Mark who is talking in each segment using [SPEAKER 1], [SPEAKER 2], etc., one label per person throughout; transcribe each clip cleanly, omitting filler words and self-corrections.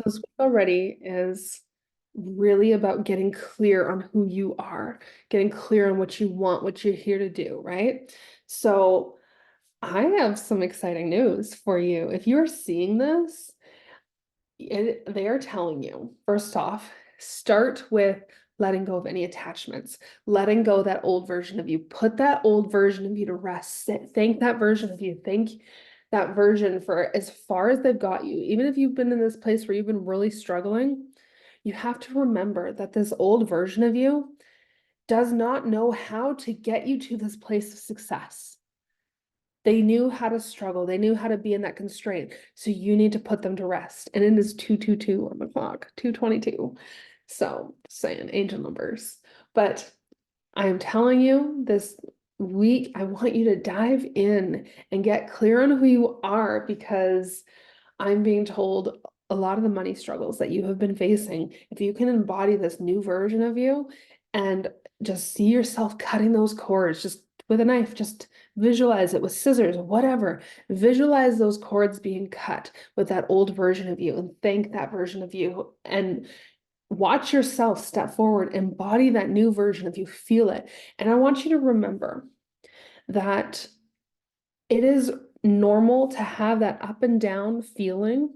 [SPEAKER 1] This week already is really about getting clear on who you are, getting clear on what you want, what you're here to do, right? So I have some exciting news for you. If you're seeing this, they are telling you, first off, start with letting go of any attachments, letting go of that old version of you. Put that old version of you to rest. Thank that version of you. Thank that version for as far as they've got you. Even if you've been in this place where you've been really struggling, you have to remember that this old version of you does not know how to get you to this place of success. They knew how to struggle. They knew how to be in that constraint. So you need to put them to rest. And it is 222 on the clock, 222. So saying angel numbers. But I am telling you this week, I want you to dive in and get clear on who you are, because I'm being told a lot of the money struggles that you have been facing, if you can embody this new version of you and just see yourself cutting those cords just with a knife, just visualize it with scissors, whatever. Visualize those cords being cut with that old version of you and thank that version of you and watch yourself step forward, embody that new version of you, feel it. And I want you to remember that it is normal to have that up and down feeling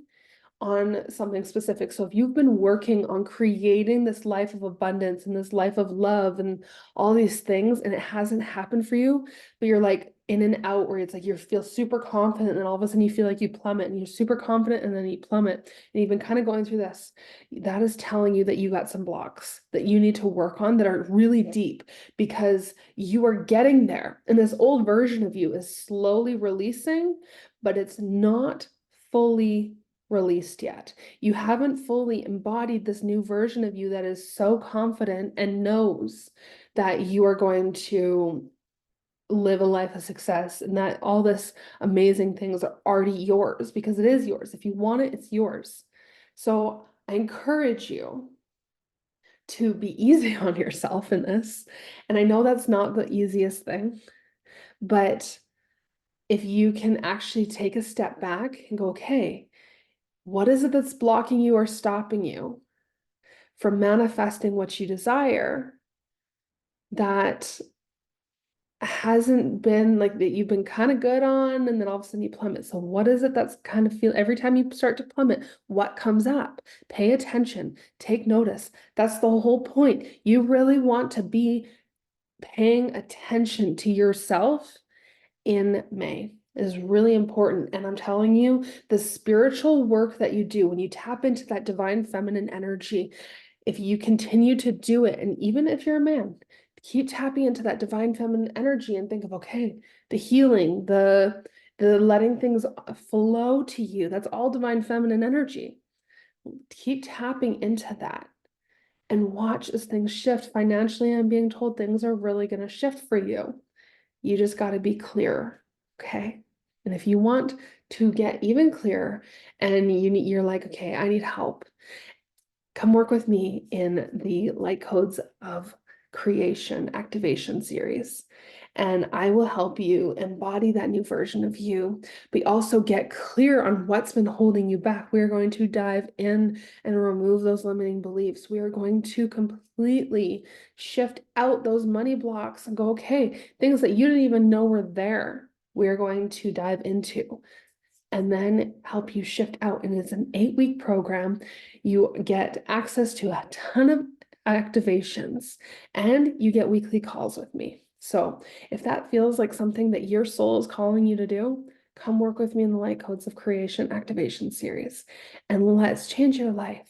[SPEAKER 1] on something specific. So if you've been working on creating this life of abundance and this life of love and all these things, and it hasn't happened for you, but you're like in and out where it's like you feel super confident and then all of a sudden you feel like you plummet and you're super confident and then you plummet and you've been kind of going through this, that is telling you that you got some blocks that you need to work on that are really deep, because you are getting there and this old version of you is slowly releasing, but it's not fully released yet. You haven't fully embodied this new version of you that is so confident and knows that you are going to live a life of success and that all this amazing things are already yours, because it is yours. If you want it, it's yours. So I encourage you to be easy on yourself in this. And I know that's not the easiest thing, but if you can actually take a step back and go, okay, what is it that's blocking you or stopping you from manifesting what you desire that hasn't been like that you've been kind of good on, and then all of a sudden you plummet? So what is it that's kind of feel every time you start to plummet, what comes up? Pay attention, take notice. That's the whole point. You really want to be paying attention to yourself in May. Is really important. And I'm telling you, the spiritual work that you do when you tap into that divine feminine energy, if you continue to do it, and even if you're a man, keep tapping into that divine feminine energy and think of, okay, the healing, the letting things flow to you, that's all divine feminine energy. Keep tapping into that and watch as things shift financially. I'm being told things are really going to shift for you. You just got to be clear, okay? And if you want to get even clearer and you're like, okay, I need help, come work with me in the Light Codes of Creation activation series. And I will help you embody that new version of you, but also get clear on what's been holding you back. We're going to dive in and remove those limiting beliefs. We are going to completely shift out those money blocks and go, okay, things that you didn't even know were there, we're going to dive into and then help you shift out. And it's an 8-week program. You get access to a ton of activations and you get weekly calls with me. So if that feels like something that your soul is calling you to do, come work with me in the Light Codes of Creation activation series and let's change your life.